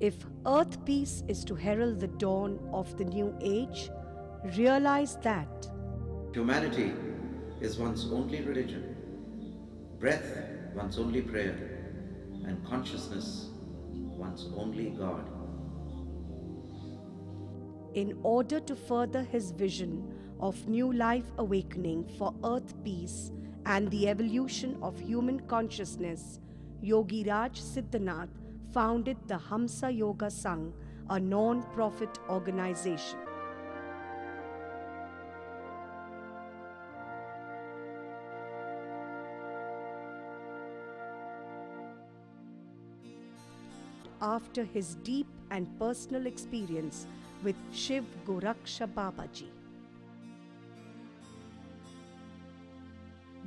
If earth peace is to herald the dawn of the new age, realize that Humanity is one's only religion, breath one's only prayer, and consciousness one's only God. in order to further his vision of new life awakening for earth peace and the evolution of human consciousness, Yogi Raj Siddhanath founded the Hamsa Yoga Sangh, a non-profit organization. After his deep and personal experience with Shiv Goraksha Babaji.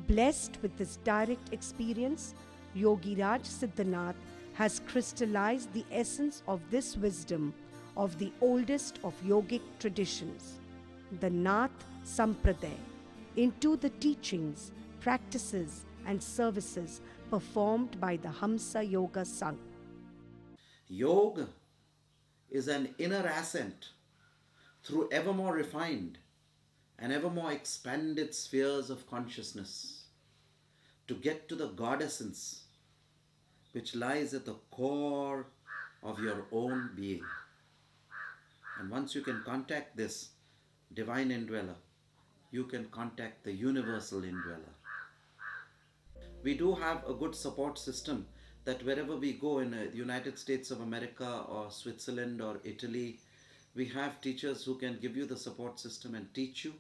Blessed with this direct experience, Yogi Raj Siddhanath has crystallized the essence of this wisdom of the oldest of yogic traditions, the Nath Sampradaya, into the teachings, practices, and services performed by the Hamsa Yoga Sangh. Yoga is an inner ascent through ever more refined and ever more expanded spheres of consciousness to get to the God essence which lies at the core of your own being. And once you can contact this divine indweller, you can contact the universal indweller. We do have a good support system that wherever we go in the United States of America or Switzerland or Italy, we have teachers who can give you the support system and teach you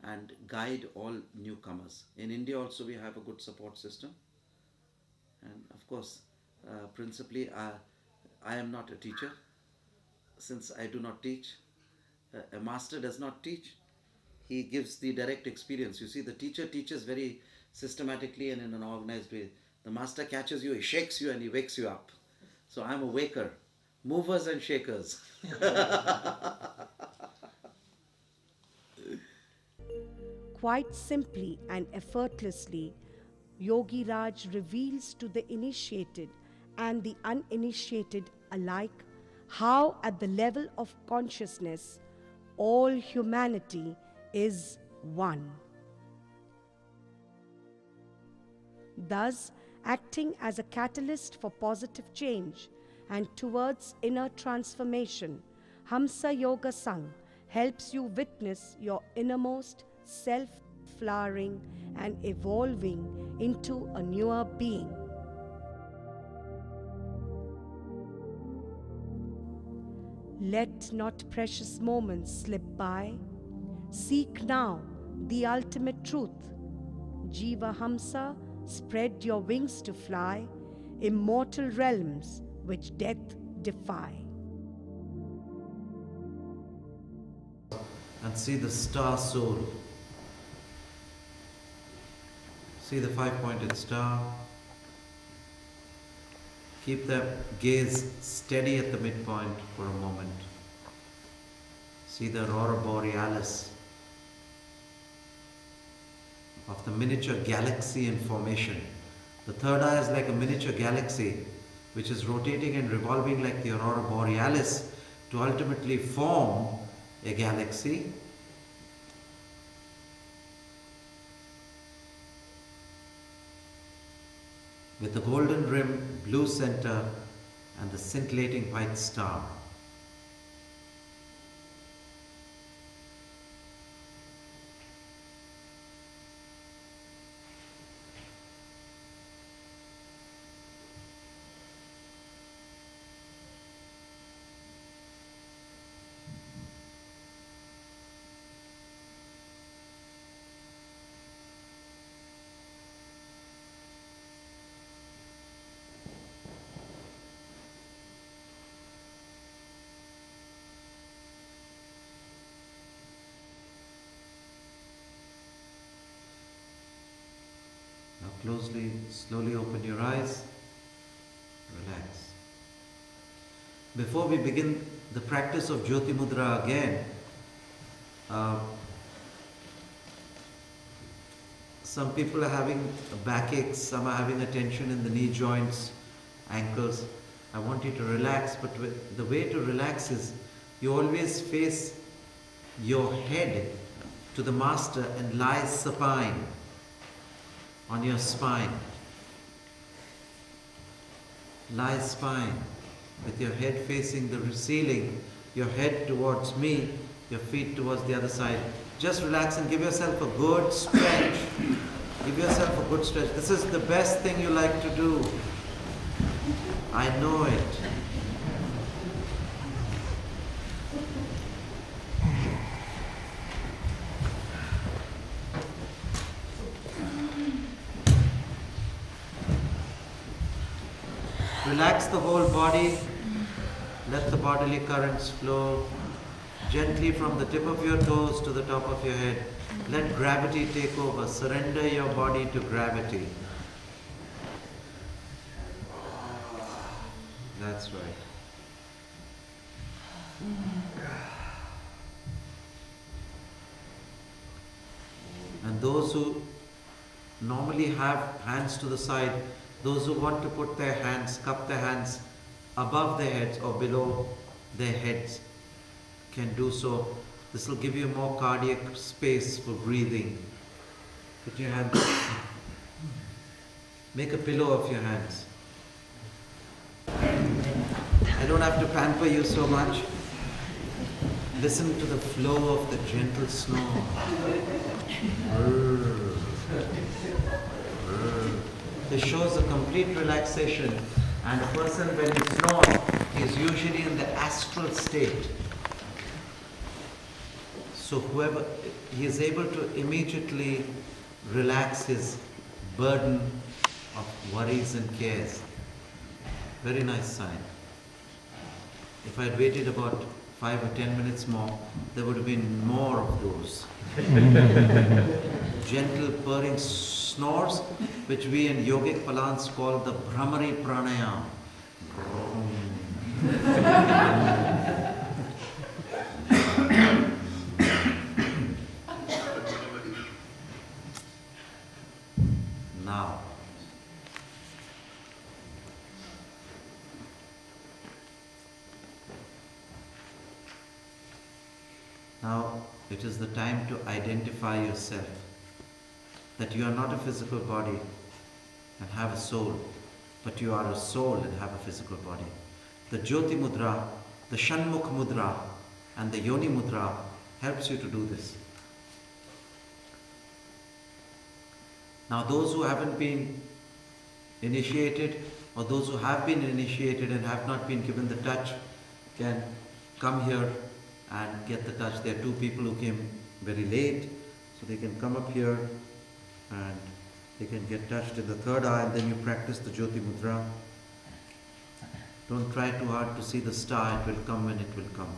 and guide all newcomers. In India also we have a good support system. And of course, principally, I am not a teacher, since I do not teach. A master does not teach. He gives the direct experience. You see, the teacher teaches very systematically and in an organized way. The master catches you, he shakes you and he wakes you up. So I'm a waker, movers and shakers. Quite simply and effortlessly, Yogi Raj reveals to the initiated and the uninitiated alike how, at the level of consciousness, all humanity is one. Thus, acting as a catalyst for positive change and towards inner transformation, Hamsa Yoga Sangh helps you witness your innermost self flowering and evolving into a newer being. Let not precious moments slip by. Seek now the ultimate truth. Jiva Hamsa, spread your wings to fly, immortal realms which death defy. And see the star soul. See the five-pointed star. Keep the gaze steady at the midpoint for a moment. See the aurora borealis of the miniature galaxy in formation. The third eye is like a miniature galaxy which is rotating and revolving like the aurora borealis to ultimately form a galaxy. With the golden rim, blue center, and the scintillating white star. Now slowly open your eyes, relax. Before we begin the practice of Jyoti Mudra again, some people are having backaches, some are having a tension in the knee joints, ankles. I want you to relax, but the way to relax is you always face your head to the master and lie supine on your spine. Lie spine with your head facing the ceiling, your head towards me, your feet towards the other side. Just relax and give yourself a good stretch. Give yourself a good stretch. This is the best thing you like to do. I know it. Relax the whole body. Let the bodily currents flow gently from the tip of your toes to the top of your head. Let gravity take over. Surrender your body to gravity. That's right. And those who normally have hands to the side, those who want to put their hands, cup their hands above their heads or below their heads can do so. This will give you more cardiac space for breathing. Put your hands, make a pillow of your hands. I don't have to pamper you so much. Listen to the flow of the gentle snore. This shows a complete relaxation, and a person when he snores is usually in the astral state. So he is able to immediately relax his burden of worries and cares. Very nice sign. If I had waited about 5 or 10 minutes more, there would have been more of those. Gentle purring snores, which we in yogic parlance call the Brahmari Pranayam. Now it is the time to identify yourself, that you are not a physical body and have a soul, but you are a soul and have a physical body. The Jyoti Mudra, the Shanmukh Mudra and the Yoni Mudra helps you to do this. Now those who haven't been initiated or those who have been initiated and have not been given the touch can come here and get the touch. There are 2 people who came very late, so they can come up here and they can get touched in the third eye, and then you practice the Jyoti Mudra. Don't try too hard to see the star, it will come when it will come.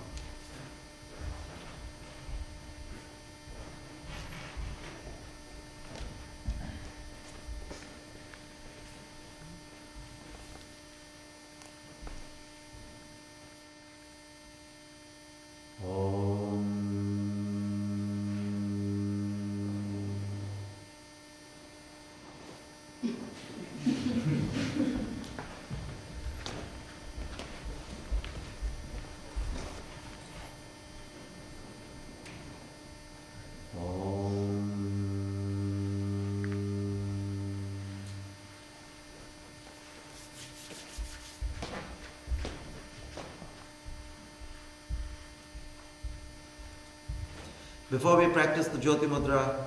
Before we practice the Jyoti Mudra,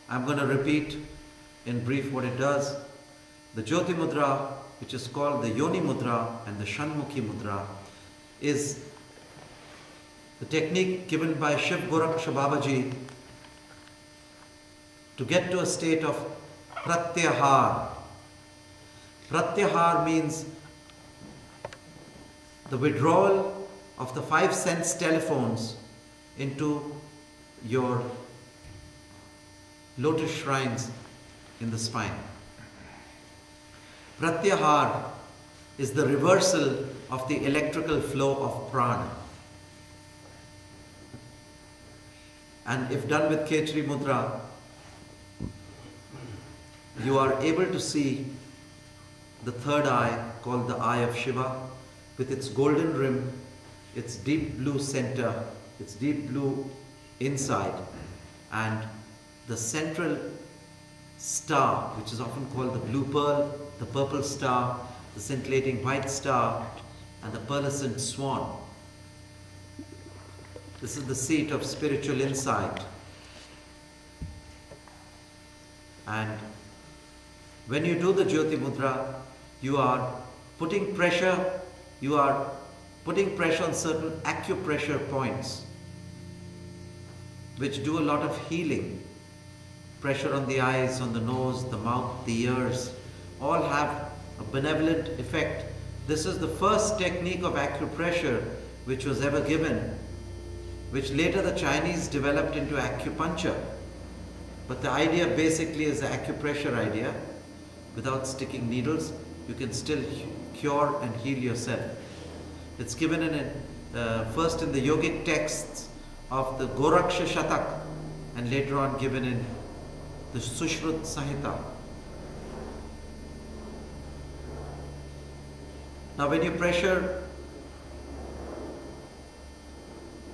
I'm going to repeat in brief what it does. The Jyoti Mudra, which is called the Yoni Mudra and the Shanmukhi Mudra, is the technique given by Shiv Goraksha Babaji to get to a state of Pratyahar. Pratyahar means the withdrawal of the 5 sense telephones into your lotus shrines in the spine. Pratyahar is the reversal of the electrical flow of prana. And if done with Khechari Mudra, you are able to see the third eye, called the eye of Shiva, with its golden rim, its deep blue center, its deep blue inside, and the central star, which is often called the blue pearl, the purple star, the scintillating white star, and the pearlescent swan. This is the seat of spiritual insight. And when you do the Jyoti Mudra, you are putting pressure on certain acupressure points, which do a lot of healing. Pressure on the eyes, on the nose, the mouth, the ears, all have a benevolent effect. This is the first technique of acupressure which was ever given, which later the Chinese developed into acupuncture. But the idea basically is the acupressure idea. Without sticking needles, you can still cure and heal yourself. It's given first in the yogic texts of the Goraksha Shatak, and later on given in the Sushrut Sahita. Now when you pressure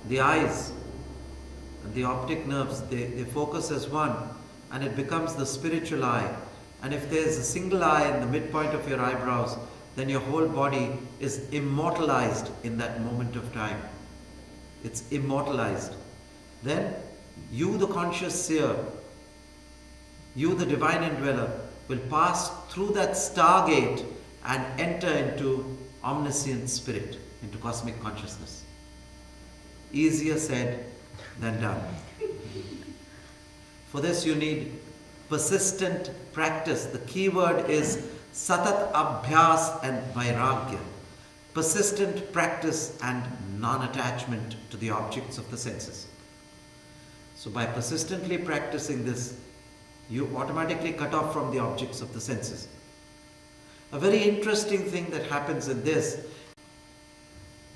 the eyes and the optic nerves, they focus as one, and it becomes the spiritual eye. And if there's a single eye in the midpoint of your eyebrows, then your whole body is immortalized in that moment of time. It's immortalized. Then you, the conscious seer, you, the divine indweller, will pass through that stargate and enter into omniscient spirit, into cosmic consciousness. Easier said than done. For this you need persistent practice. The key word is satat abhyas and vairagya. Persistent practice and non-attachment to the objects of the senses. So by persistently practicing this, you automatically cut off from the objects of the senses. A very interesting thing that happens in this,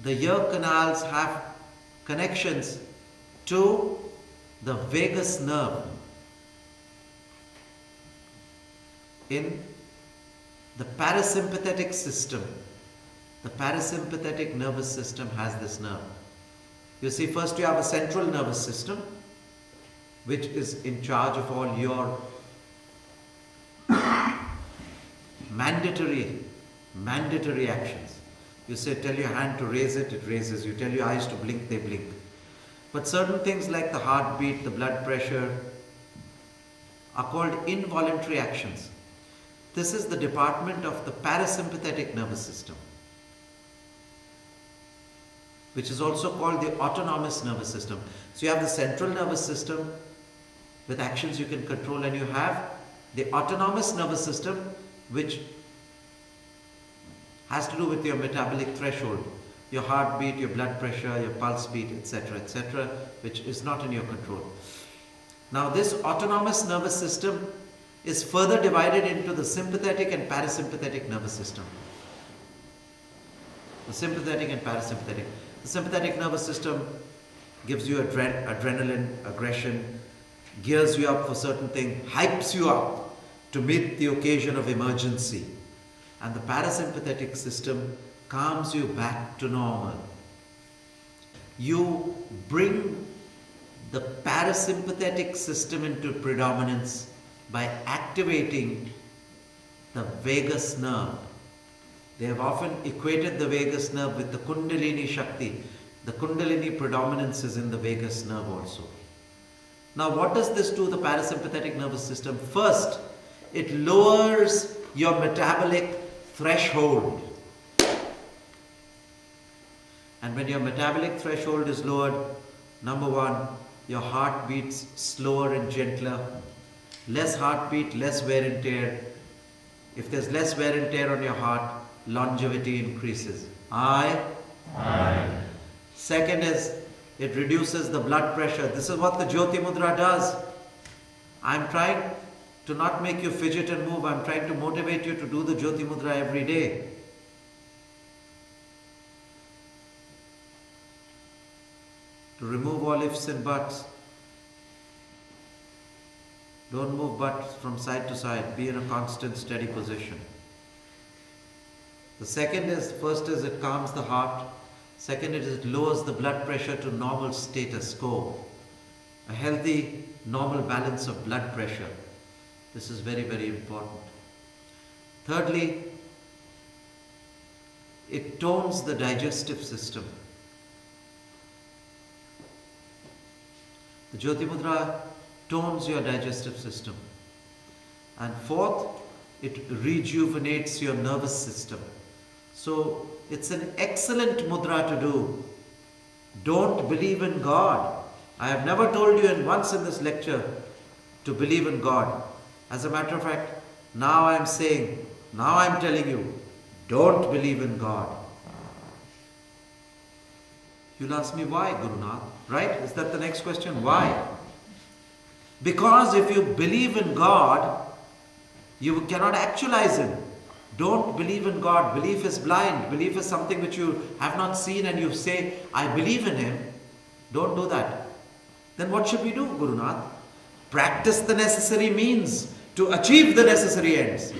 the ear canals have connections to the vagus nerve. In the parasympathetic system, the parasympathetic nervous system has this nerve. You see, first you have a central nervous system, which is in charge of all your mandatory actions. You say, tell your hand to raise it, it raises. You tell your eyes to blink, they blink. But certain things like the heartbeat, the blood pressure, are called involuntary actions. This is the department of the parasympathetic nervous system, which is also called the autonomous nervous system. So you have the central nervous system with actions you can control, and you have the autonomous nervous system, which has to do with your metabolic threshold, your heartbeat, your blood pressure, your pulse beat, etc., which is not in your control. Now this autonomous nervous system is further divided into the sympathetic and parasympathetic nervous system. The sympathetic and parasympathetic. The sympathetic nervous system gives you adrenaline, aggression, gears you up for certain things, hypes you up to meet the occasion of emergency. And the parasympathetic system calms you back to normal. You bring the parasympathetic system into predominance by activating the vagus nerve. They have often equated the vagus nerve with the Kundalini Shakti. The Kundalini predominance is in the vagus nerve also. Now what does this do, the parasympathetic nervous system? First, it lowers your metabolic threshold. And when your metabolic threshold is lowered, number one, your heart beats slower and gentler. Less heartbeat, less wear and tear. If there's less wear and tear on your heart, longevity increases. Aye? Second is, it reduces the blood pressure. This is what the Jyoti Mudra does. I'm trying to not make you fidget and move. I'm trying to motivate you to do the Jyoti Mudra every day. To remove all ifs and buts. Don't move butts from side to side. Be in a constant, steady position. The first is it calms the heart. Second is it lowers the blood pressure to normal status quo. A healthy, normal balance of blood pressure. This is very, very important. Thirdly, it tones the digestive system. The Jyoti Mudra tones your digestive system. And fourth, it rejuvenates your nervous system. So it's an excellent mudra to do. Don't believe in God. I have never told you once in this lecture to believe in God. As a matter of fact, now I'm telling you, don't believe in God. You'll ask me why, Gurunath, right? Is that the next question? Why? Because if you believe in God, you cannot actualize Him. Don't believe in God. Belief is blind. Belief is something which you have not seen and you say, I believe in Him. Don't do that. Then what should we do, Gurunath? Practice the necessary means to achieve the necessary ends.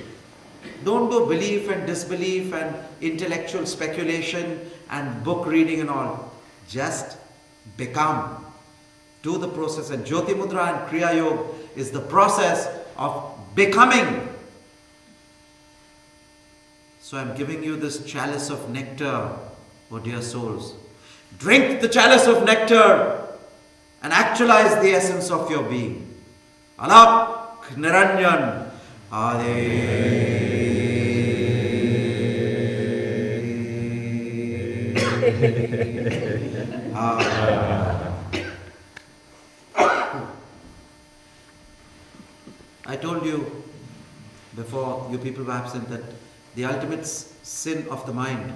Don't do belief and disbelief and intellectual speculation and book reading and all. Just become. Do the process. And Jyoti Mudra and Kriya Yoga is the process of becoming. So I'm giving you this chalice of nectar, oh dear souls. Drink the chalice of nectar and actualize the essence of your being. Alap Niranjan Ade. I told you before you people were absent that the ultimate sin of the mind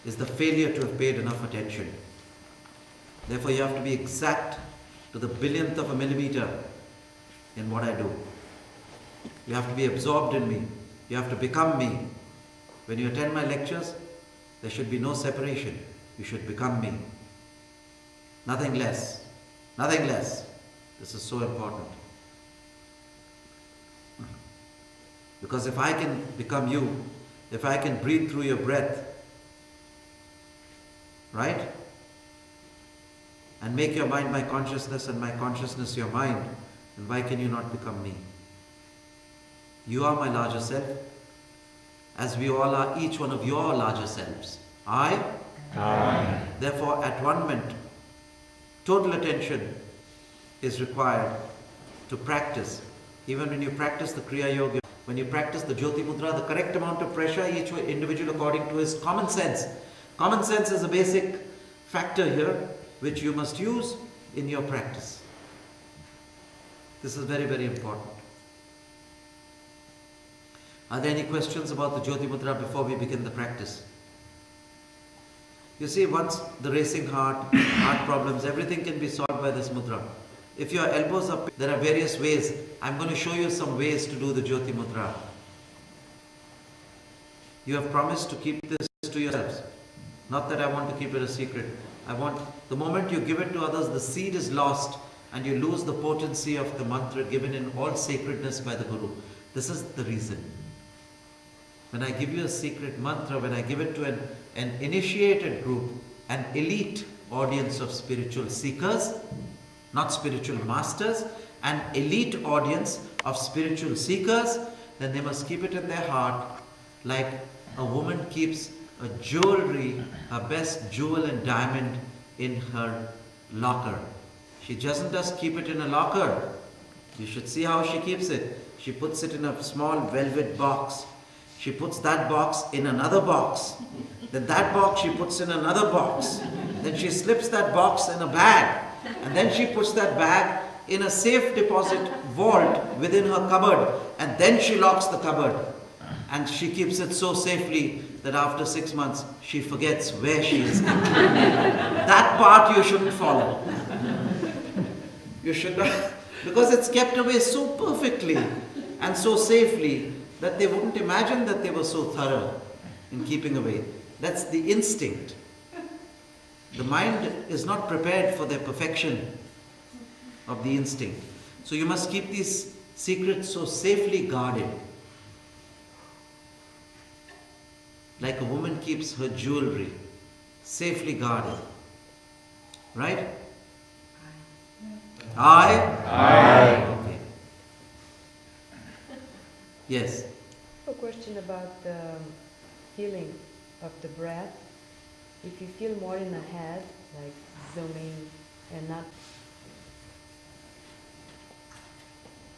is the failure to have paid enough attention. Therefore, you have to be exact to the billionth of a millimeter in what I do. You have to be absorbed in me. You have to become me. When you attend my lectures, there should be no separation. You should become me. Nothing less. Nothing less. This is so important. Because if I can become you, if I can breathe through your breath, right? And make your mind my consciousness and my consciousness your mind, then why can you not become me? You are my larger self, as we all are each one of your larger selves. I. Therefore, at one moment, total attention is required to practice. Even when you practice the Kriya Yoga, when you practice the Jyoti Mudra, the correct amount of pressure, each individual according to his common sense. Common sense is a basic factor here, which you must use in your practice. This is very, very important. Are there any questions about the Jyoti Mudra before we begin the practice? You see, once the racing heart, heart problems, everything can be solved by this mudra. If your elbows are, there are various ways. I'm going to show you some ways to do the Jyoti Mudra. You have promised to keep this to yourselves. Not that I want to keep it a secret. I want, the moment you give it to others, the seed is lost and you lose the potency of the mantra given in all sacredness by the Guru. This is the reason. When I give you a secret mantra, when I give it to an initiated group, an elite audience of spiritual seekers, not spiritual masters, an elite audience of spiritual seekers, then they must keep it in their heart like a woman keeps a jewelry, her best jewel and diamond in her locker. She doesn't just keep it in a locker. You should see how she keeps it. She puts it in a small velvet box. She puts that box in another box. Then that box she puts in another box. Then she slips that box in a bag. And then she puts that bag in a safe deposit vault within her cupboard. And then she locks the cupboard. And she keeps it so safely that after 6 months she forgets where she is. That part you shouldn't follow. You should not, because it's kept away so perfectly and so safely that they wouldn't imagine that they were so thorough in keeping away. That's the instinct. The mind is not prepared for the perfection of the instinct. So you must keep these secrets so safely guarded. like a woman keeps her jewelry safely guarded. Right? I. Okay. Yes. A question about the feeling of the breath. If you feel more in the head, like zooming and not.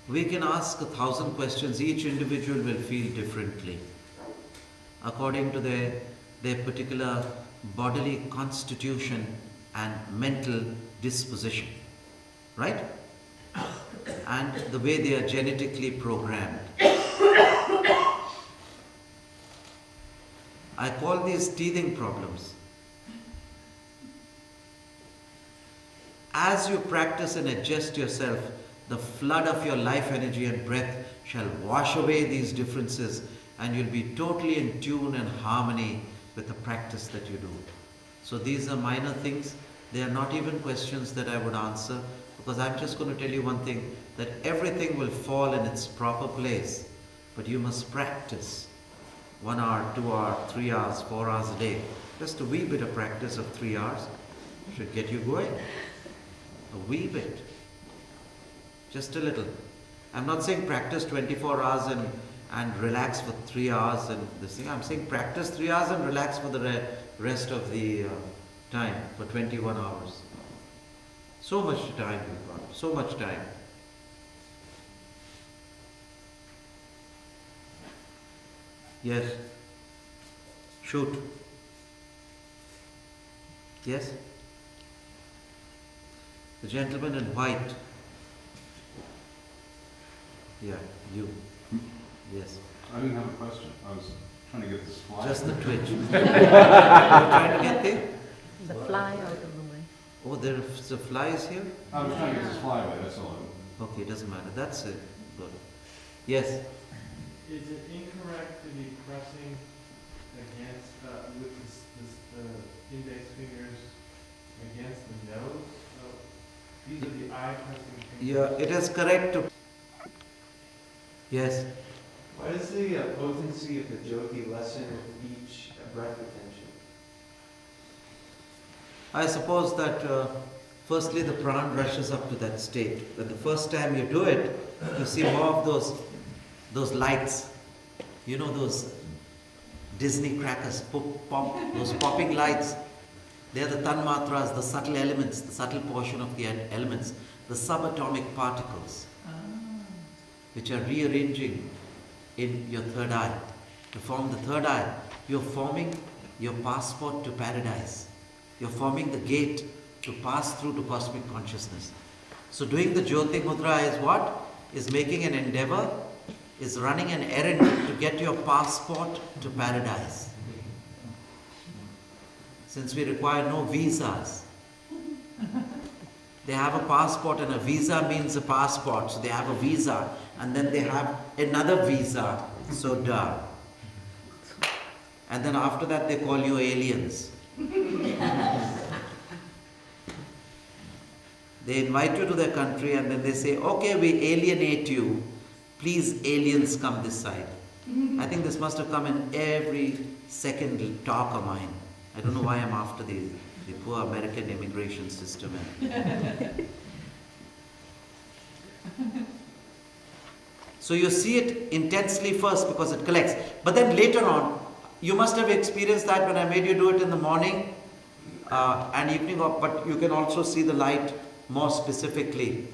We can ask 1,000 questions. Each individual will feel differently according to their particular bodily constitution and mental disposition. Right? And the way they are genetically programmed. I call these teething problems. As you practice and adjust yourself, the flood of your life energy and breath shall wash away these differences, and you'll be totally in tune and harmony with the practice that you do. So these are minor things. They are not even questions that I would answer, because I'm just going to tell you one thing, that everything will fall in its proper place, but you must practice 1 hour, 2 hours, 3 hours, 4 hours a day. Just a wee bit of practice of 3 hours should get you going. A wee bit. Just a little. I'm not saying practice 24 hours and relax for 3 hours and this thing. I'm saying practice 3 hours and relax for the rest of the time, for 21 hours. So much time we've got. So much time. Yes. Shoot. Yes? The gentleman in white. Yeah, you. Yes. I didn't have a question. I was trying to get this fly. Just the twitch. You're trying to get The fly out of the way. Oh, there's a flies here? I was trying to get this fly away, that's all. Okay, doesn't matter. That's it. Good. Yes. Is it incorrect to be pressing against, with the index fingers against the nose? These are the eye pressing fingers. Yeah, it is correct to... Yes. What is the potency of the Jyoti lesson with each breath attention? I suppose that firstly the pran rushes up to that state. That the first time you do it, you see more of those lights. You know those Disney crackers, pop, those popping lights. They are the tanmatras, the subtle elements, the subtle portion of the elements, the subatomic particles, which are rearranging in your third eye. To form the third eye, you're forming your passport to paradise. You're forming the gate to pass through to cosmic consciousness. So doing the Jyoti Mudra is what? Is making an endeavor, is running an errand to get your passport to paradise. Since we require no visas. They have a passport, and a visa means a passport. So they have a visa and then they have another visa. So duh. And then after that they call you aliens. They invite you to their country and then they say, okay, we alienate you. Please, aliens, come this side. I think this must have come in every second talk of mine. I don't know why I'm after the poor American immigration system. So you see it intensely first because it collects. But then later on, you must have experienced that when I made you do it in the morning and evening, but you can also see the light more specifically